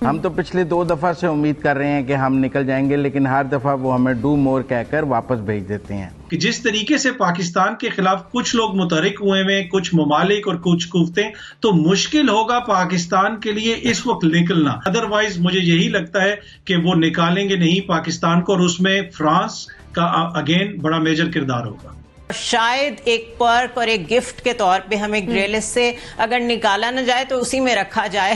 हम तो पिछले 2 दफा से उम्मीद कर रहे हैं कि हम निकल जाएंगे, लेकिन हर दफा वो हमें डू मोर कहकर वापस भेज देते हैं। कि जिस तरीके से पाकिस्तान के खिलाफ कुछ लोग मुतहरिक हुए हैं, कुछ ममालिक और कुछ कुव्वतें, तो मुश्किल होगा पाकिस्तान के लिए इस वक्त निकलना। अदरवाइज मुझे यही लगता है कि वो निकालेंगे नहीं पाकिस्तान को, और उसमें फ्रांस का अगेन बड़ा मेजर किरदार होगा। शायद एक पर्क और एक गिफ्ट के तौर पे हमें ग्रे लिस्ट से अगर निकाला न जाए तो उसी में रखा जाए।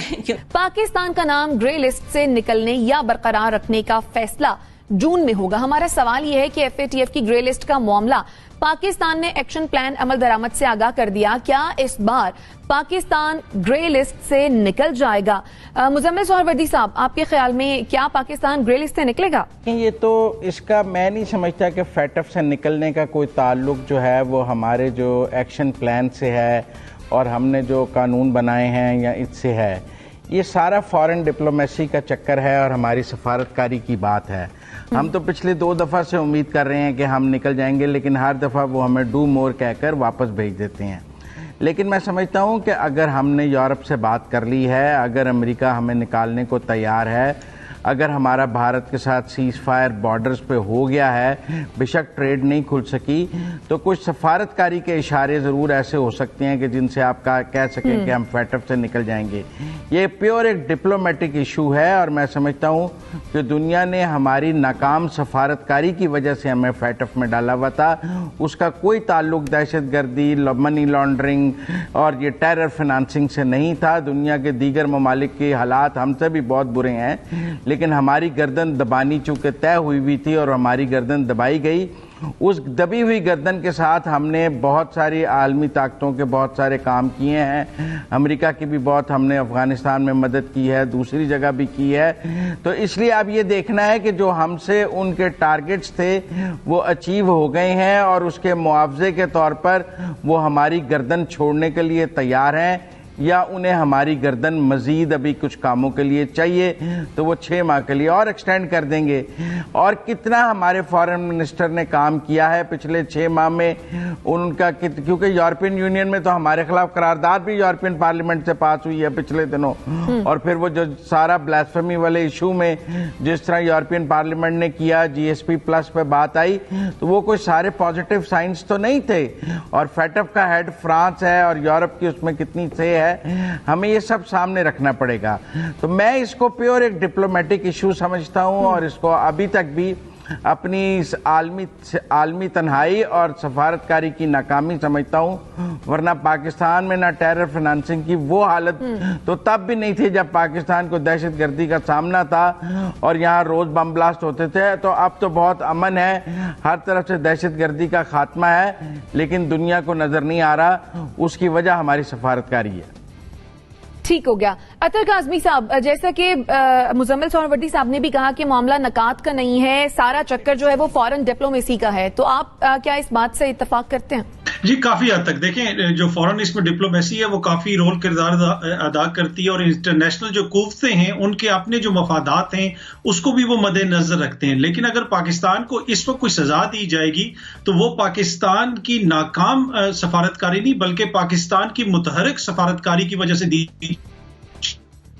पाकिस्तान का नाम ग्रे लिस्ट से निकलने या बरकरार रखने का फैसला जून में होगा। हमारा सवाल यह है कि FATF की ग्रे लिस्ट का मामला, पाकिस्तान ने एक्शन प्लान अमल दरामद से आगाह कर दिया, क्या इस बार पाकिस्तान ग्रे लिस्ट से निकल जाएगा? मुजम्मिल सोहरवर्दी साहब, आपके ख्याल में क्या पाकिस्तान ग्रे लिस्ट से निकलेगा? ये तो इसका मैं नहीं समझता कि FATF से निकलने का कोई ताल्लुक जो है वो हमारे जो एक्शन प्लान से है और हमने जो कानून बनाए हैं या इससे है। ये सारा फॉरेन डिप्लोमेसी का चक्कर है और हमारी सफारतकारी की बात है। हम तो पिछले 2 दफा से उम्मीद कर रहे हैं कि हम निकल जाएंगे, लेकिन हर दफा वो हमें डू मोर कहकर वापस भेज देते हैं। लेकिन मैं समझता हूँ कि अगर हमने यूरोप से बात कर ली है, अगर अमेरिका हमें निकालने को तैयार है, अगर हमारा भारत के साथ सीज फायर बॉर्डर्स पे हो गया है, बेशक ट्रेड नहीं खुल सकी, तो कुछ सफारतकारी के इशारे ज़रूर ऐसे हो सकते हैं कि जिनसे आप कह सकें कि हम FATF से निकल जाएंगे। ये प्योर एक डिप्लोमेटिक इशू है और मैं समझता हूँ कि दुनिया ने हमारी नाकाम सफारतकारी की वजह से हमें FATF में डाला हुआ था। उसका कोई ताल्लुक दहशतगर्दी, मनी लॉन्ड्रिंग और ये टेरर फिनांसिंग से नहीं था। दुनिया के दीगर ममालिक के हालात हमसे भी बहुत बुरे हैं, लेकिन हमारी गर्दन दबानी चूंकि तय हुई थी और हमारी गर्दन दबाई गई। उस दबी हुई गर्दन के साथ हमने बहुत सारी आलमी ताकतों के बहुत सारे काम किए हैं। अमेरिका की भी बहुत हमने अफगानिस्तान में मदद की है, दूसरी जगह भी की है। तो इसलिए अब ये देखना है कि जो हमसे उनके टारगेट्स थे वो अचीव हो गए हैं और उसके मुआवजे के तौर पर वो हमारी गर्दन छोड़ने के लिए तैयार हैं, या उन्हें हमारी गर्दन मजीद अभी कुछ कामों के लिए चाहिए तो वो 6 माह के लिए और एक्सटेंड कर देंगे। और कितना हमारे फॉरेन मिनिस्टर ने काम किया है पिछले 6 माह में उनका, क्योंकि यूरोपियन यूनियन में तो हमारे खिलाफ करारदाद भी यूरोपियन पार्लियामेंट से पास हुई है पिछले दिनों। और फिर वो जो सारा ब्लास्फेमी वाले इशू में जिस तरह यूरोपियन पार्लियामेंट ने किया, GSP+ पे बात आई, तो वो कोई सारे पॉजिटिव साइंस तो नहीं थे। और FATF का हेड फ्रांस है और यूरोप की उसमें कितनी से है, हमें ये सब सामने रखना पड़ेगा। तो मैं इसको प्योर एक डिप्लोमेटिक इशू समझता हूं और इसको अभी तक भी अपनी इस आलमी तन्हाई और सफारतकारी की नाकामी समझता हूं। वरना पाकिस्तान में ना टेरर फाइनेंसिंग की वो हालत तो तब भी नहीं थी जब पाकिस्तान को दहशतगर्दी का सामना था और यहाँ रोज बम ब्लास्ट होते थे। तो अब तो बहुत अमन है, हर तरफ से दहशतगर्दी का खात्मा है, लेकिन दुनिया को नजर नहीं आ रहा। उसकी वजह हमारी सफारतकारी है। ठीक हो गया। अतर काज़मी साहब, जैसा कि मुजम्मिल सोहरवर्दी साहब ने भी कहा कि मामला नकात का नहीं है, सारा चक्कर जो है वो फॉरेन डिप्लोमेसी का है, तो आप क्या इस बात से इत्तेफाक करते हैं? जी, काफी हद तक देखें जो फॉरेन इसमें डिप्लोमेसी है वो काफी रोल किरदार अदा करती है और इंटरनेशनल जो कुव्वतें हैं उनके अपने जो मफादात हैं उसको भी वो मद्देनजर रखते हैं। लेकिन अगर पाकिस्तान को इस वक्त कोई सजा दी जाएगी तो वो पाकिस्तान की नाकाम सफारतकारी नहीं बल्कि पाकिस्तान की मुतहरिक सफारतकारी की वजह से दी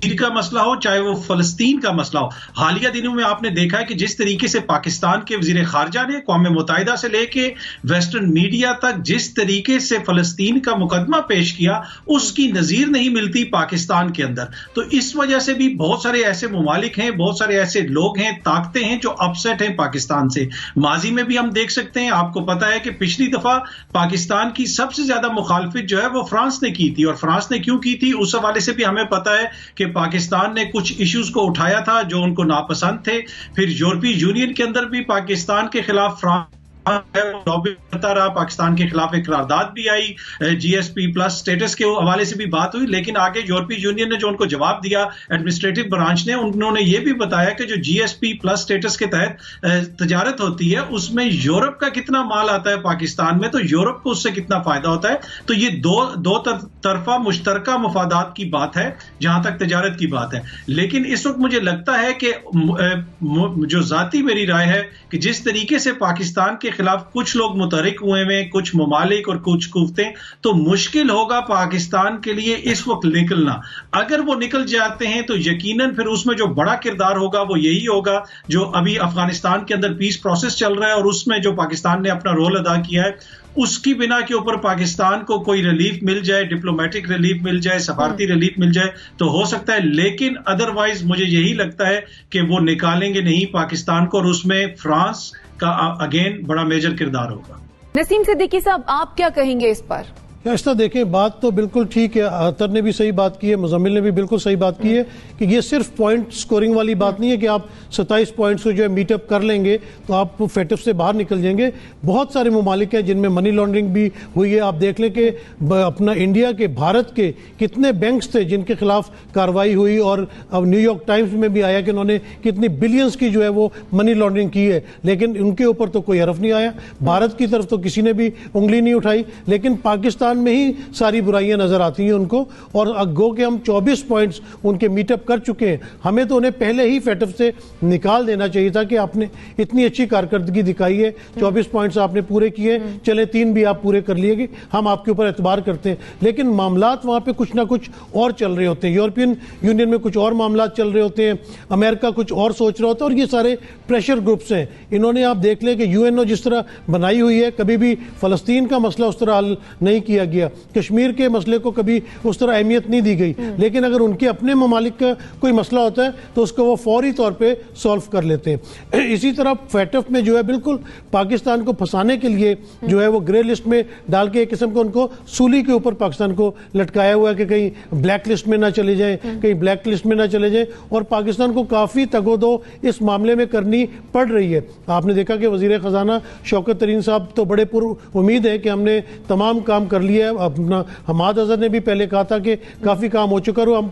का मसला हो, चाहे वो फलस्तीन का मसला हो। हालिया दिनों में आपने देखा है कि जिस तरीके से पाकिस्तान के वजीर खारजा ने अक़वाम मुत्तहिदा से लेके वेस्टर्न मीडिया तक जिस तरीके से फलस्तीन का मुकदमा पेश किया उसकी नजीर नहीं मिलती पाकिस्तान के अंदर। तो इस वजह से भी बहुत सारे ऐसे ममालिक हैं, बहुत सारे ऐसे लोग हैं, ताकतें हैं जो अपसेट हैं पाकिस्तान से। माजी में भी हम देख सकते हैं, आपको पता है कि पिछली दफा पाकिस्तान की सबसे ज्यादा मुखालफत जो है वो फ्रांस ने की थी। और फ्रांस ने क्यों की थी उस हवाले से भी हमें पता है कि पाकिस्तान ने कुछ इश्यूज को उठाया था जो उनको नापसंद थे। फिर यूरोपीय यूनियन के अंदर भी पाकिस्तान के खिलाफ फ्रांस लॉबी करता रहा, पाकिस्तान के खिलाफ एक करारदाद भी आई, GSP+ स्टेटस के हवाले से भी बात हुई। लेकिन आगे यूरोपीय यूनियन ने जो उनको जवाब दिया एडमिनिस्ट्रेटिव ब्रांच ने, उन्होंने ये भी बताया कि जो GSP+ स्टेटस के तहत तजारत होती है उसमें यूरोप का कितना माल आता है पाकिस्तान में, तो यूरोप को उससे कितना फायदा होता है। तो ये दो तरफा मुश्तरका मफादात की बात है जहां तक तजारत की बात है। लेकिन इस वक्त मुझे लगता है कि जो जाती मेरी राय है कि जिस तरीके से पाकिस्तान के खिलाफ कुछ लोग मुतहरिक हुए हैं, कुछ ममालिक और कुछ कुव्वतें, तो मुश्किल होगा पाकिस्तान के लिए इस वक्त निकलना। अगर वो निकल जाते हैं तो यकीनन फिर उसमें जो बड़ा किरदार होगा वो यही होगा जो अभी अफगानिस्तान के अंदर पीस प्रोसेस चल रहा है और उसमें जो पाकिस्तान ने अपना रोल अदा किया है, उसकी बिना के ऊपर पाकिस्तान को कोई रिलीफ मिल जाए, डिप्लोमेटिक रिलीफ मिल जाए, सफारती रिलीफ मिल जाए तो हो सकता है, लेकिन अदरवाइज मुझे यही लगता है कि वो निकालेंगे नहीं पाकिस्तान को, और उसमें फ्रांस का अगेन बड़ा मेजर किरदार होगा। नसीम सिद्दीकी साहब, आप क्या कहेंगे इस पर? इस तरह देखें, बात तो बिल्कुल ठीक है, अतर ने भी सही बात की है, मुजम्मिल ने भी बिल्कुल सही बात की है कि ये सिर्फ पॉइंट स्कोरिंग वाली बात नहीं है कि आप 27 पॉइंट्स को जो है मीटअप कर लेंगे तो आप फेटिफ से बाहर निकल जाएंगे। बहुत सारे ममालिक हैं जिनमें मनी लॉन्ड्रिंग भी हुई है। आप देख लें कि अपना इंडिया के, भारत के कितने बैंक्स थे जिनके खिलाफ कार्रवाई हुई, और अब न्यूयॉर्क टाइम्स में भी आया कि उन्होंने कितनी बिलियंस की जो है वो मनी लॉन्ड्रिंग की है, लेकिन उनके ऊपर तो कोई हरफ नहीं आया। भारत की तरफ तो किसी ने भी उंगली नहीं उठाई, लेकिन पाकिस्तान में ही सारी बुराइयां नजर आती हैं उनको। और गो के हम 24 पॉइंट्स उनके मीटअप कर चुके हैं, हमें तो उन्हें पहले ही फेटअप से निकाल देना चाहिए था कि आपने इतनी अच्छी कारकर्दगी दिखाई है, 24 पॉइंट्स आपने पूरे किए, चले 3 भी आप पूरे कर लिए, हम आपके ऊपर एतबार करते हैं। लेकिन मामलात वहां पे कुछ ना कुछ और चल रहे होते हैं, यूरोपियन यूनियन में कुछ और मामलात चल रहे होते हैं, अमेरिका कुछ और सोच रहा होता है, और ये सारे प्रेशर ग्रुप्स हैं। इन्होंने आप देख लें कि यूएनओ जिस तरह बनाई हुई है, कभी भी फलस्तीन का मसला उस तरह हल नहीं किया गया, कश्मीर के मसले को कभी उस तरह अहमियत नहीं दी गई, लेकिन अगर उनके अपने ममालिक का कोई मसला होता है तो उसको वो फौरी तौर पे सॉल्व कर लेते हैं। इसी तरह फेटफ में जो है बिल्कुल पाकिस्तान को फंसाने के लिए जो है वो ग्रे लिस्ट में डाल के एक किस्म को उनको सूली के ऊपर पाकिस्तान को लटकाया हुआ है कि कहीं ब्लैक लिस्ट में ना चले जाए, कहीं ब्लैक लिस्ट में ना चले जाए, और पाकिस्तान को काफ़ी तगोदो इस मामले में करनी पड़ रही है। आपने देखा कि वज़ीर ख़जाना शौकत तरीन साहब तो बड़े पुर उम्मीद है कि हमने तमाम काम कर लिया है। अपना हमाद अजहर ने भी पहले कहा था कि काफ़ी काम हो चुका है, और हम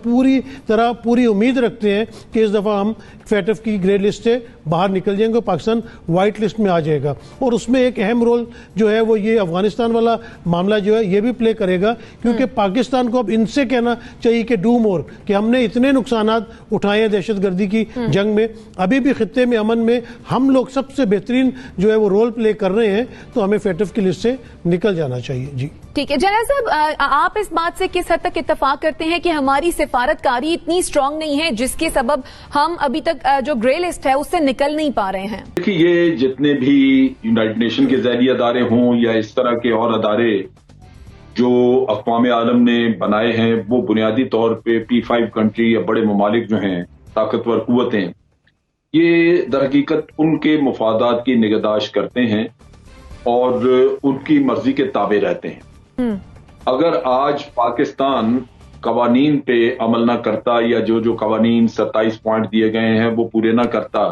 पूरी उम्मीद रखते हैं कि इस दफ़ा हम फेटफ की ग्रे लिस्ट से बाहर निकल जाएंगे, पाकिस्तान वाइट लिस्ट में आ जाएगा। और उसमें एक अहम रोल जो है वो ये अफगानिस्तान वाला मामला जो है ये भी प्ले करेगा, क्योंकि पाकिस्तान को अब इनसे कहना चाहिए कि डू मोर, कि हमने इतने नुकसानात उठाए हैं दहशतगर्दी की जंग में, अभी भी खित्ते में अमन में हम लोग सबसे बेहतरीन जो है वो रोल प्ले कर रहे हैं, तो हमें फेटफ की लिस्ट से निकल जाना चाहिए। जी ठीक है जनरल साहब, आप इस बात से किस हद तक इत्तेफाक करते हैं कि हमारी सिफारतकारी इतनी स्ट्रांग नहीं है जिसके सबब हम अभी तक जो ग्रे लिस्ट है उससे निकल नहीं पा रहे हैं? देखिए, ये जितने भी यूनाइटेड नेशन के ज़ैली अदारे हों या इस तरह के और अदारे जो अक़वाम आलम ने बनाए हैं, वो बुनियादी तौर पे P5 कंट्री या बड़े ममालिक जो हैं, ताकतवर कुव्वतें, ये दरहकीकत उनके मफादात की निगहदाश्त करते हैं और उनकी मर्जी के ताबे रहते हैं। अगर आज पाकिस्तान कवानीन पे अमल ना करता या जो कवानीन 27 पॉइंट दिए गए हैं वो पूरे ना करता,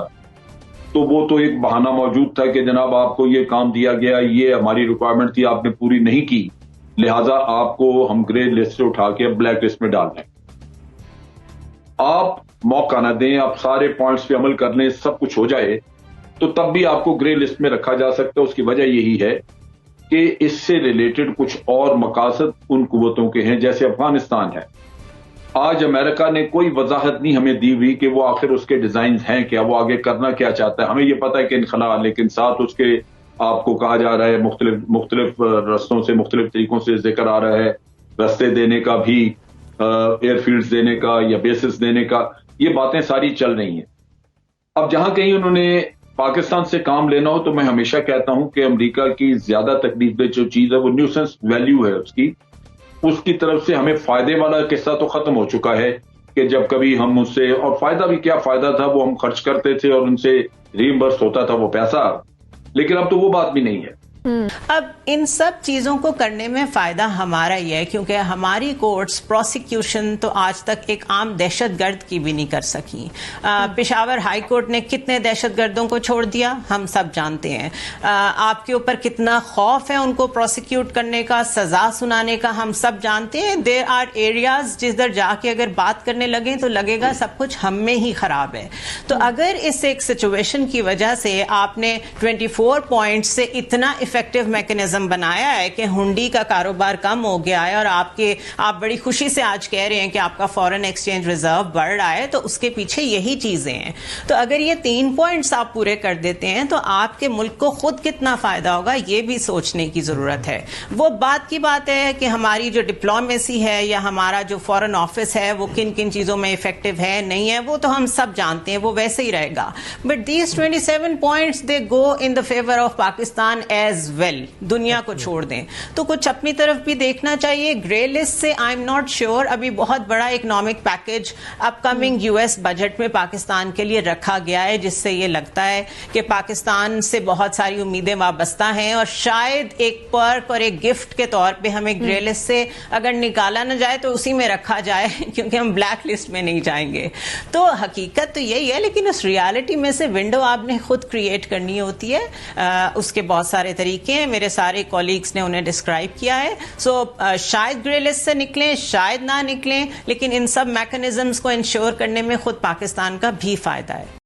तो वो तो एक बहाना मौजूद था कि जनाब आपको ये काम दिया गया, ये हमारी रिक्वायरमेंट थी, आपने पूरी नहीं की, लिहाजा आपको हम ग्रे लिस्ट से उठा के ब्लैक लिस्ट में डाल दें। आप मौका ना दें, आप सारे पॉइंट्स पे अमल कर लें, सब कुछ हो जाए, तो तब भी आपको ग्रे लिस्ट में रखा जा सकता है। उसकी वजह यही है कि इससे रिलेटेड कुछ और मकासद उन कुव्वतों के हैं, जैसे अफगानिस्तान है। आज अमेरिका ने कोई वजाहत नहीं हमें दी हुई कि वो आखिर उसके डिजाइन हैं क्या, वो आगे करना क्या चाहता है। हमें ये पता है कि इनखला, लेकिन साथ उसके आपको कहा जा रहा है मुख्तलिफ रस्तों से, मुख्तलिफ तरीकों से जिक्र आ रहा है, रस्ते देने का भी, एयरफील्ड्स देने का या बेसिस देने का, ये बातें सारी चल रही हैं। अब जहां कहीं उन्होंने पाकिस्तान से काम लेना हो, तो मैं हमेशा कहता हूं कि अमेरिका की ज्यादा तकलीफ में जो चीज है वो न्यूसेंस वैल्यू है उसकी तरफ से हमें फायदे वाला किस्सा तो खत्म हो चुका है कि जब कभी हम उससे, और फायदा भी क्या फायदा था, वो हम खर्च करते थे और उनसे रीइंबर्स होता था वो पैसा, लेकिन अब तो वो बात भी नहीं है। अब इन सब चीजों को करने में फायदा हमारा ही है, क्योंकि हमारी कोर्ट्स प्रोसिक्यूशन तो आज तक एक आम दहशतगर्द की भी नहीं कर सकी। पेशावर हाई कोर्ट ने कितने दहशतगर्दों को छोड़ दिया हम सब जानते हैं। आपके ऊपर कितना खौफ है उनको प्रोसिक्यूट करने का, सजा सुनाने का, हम सब जानते हैं। देयर आर एरियाज जिधर जाके अगर बात करने लगे तो लगेगा सब कुछ हम में ही खराब है। तो अगर इस एक सिचुएशन की वजह से आपने 24 पॉइंट से इतना इफेक्टिव मैकेनिज्म बनाया है कि हुंडी का कारोबार कम हो गया है और आप बड़ी खुशी से आज कह रहे हैं कि आपका फॉरेन एक्सचेंज रिजर्व बढ़ रहा है, तो उसके पीछे यही चीजें हैं। तो अगर ये 3 पॉइंट्स आप पूरे कर देते हैं तो आपके मुल्क को खुद कितना फायदा होगा ये भी सोचने की जरूरत है। वो बात की बात है कि हमारी जो डिप्लोमेसी है या हमारा जो फॉरेन ऑफिस है वो किन किन चीजों में इफेक्टिव है नहीं है, वो तो हम सब जानते हैं, वो वैसे ही रहेगा। But these 27 points they go in the favour of Pakistan as well. दुनिया को छोड़ दें तो कुछ अपनी तरफ भी देखना चाहिए। ग्रे लिस्ट से आई एम नॉट श्योर, अभी बहुत बड़ा economic package upcoming US budget में पाकिस्तान के लिए रखा गया है, जिससे ये लगता है कि पाकिस्तान से बहुत सारी उम्मीदें वाबस्ता हैं और शायद एक पर्क और एक गिफ्ट के तौर पे हमें ग्रे लिस्ट से अगर निकाला ना जाए तो उसी में रखा जाए, क्योंकि हम ब्लैक लिस्ट में नहीं जाएंगे। तो हकीकत तो यही है, लेकिन उस रियलिटी में से विंडो आपने खुद क्रिएट करनी होती है। उसके बहुत सारे तरीके हैं, मेरे सारे कॉलीग्स ने उन्हें डिस्क्राइब किया है। सो शायद ग्रे लिस्ट से निकलें, शायद ना निकलें, लेकिन इन सब मैकेनिज्म्स को इंश्योर करने में खुद पाकिस्तान का भी फायदा है।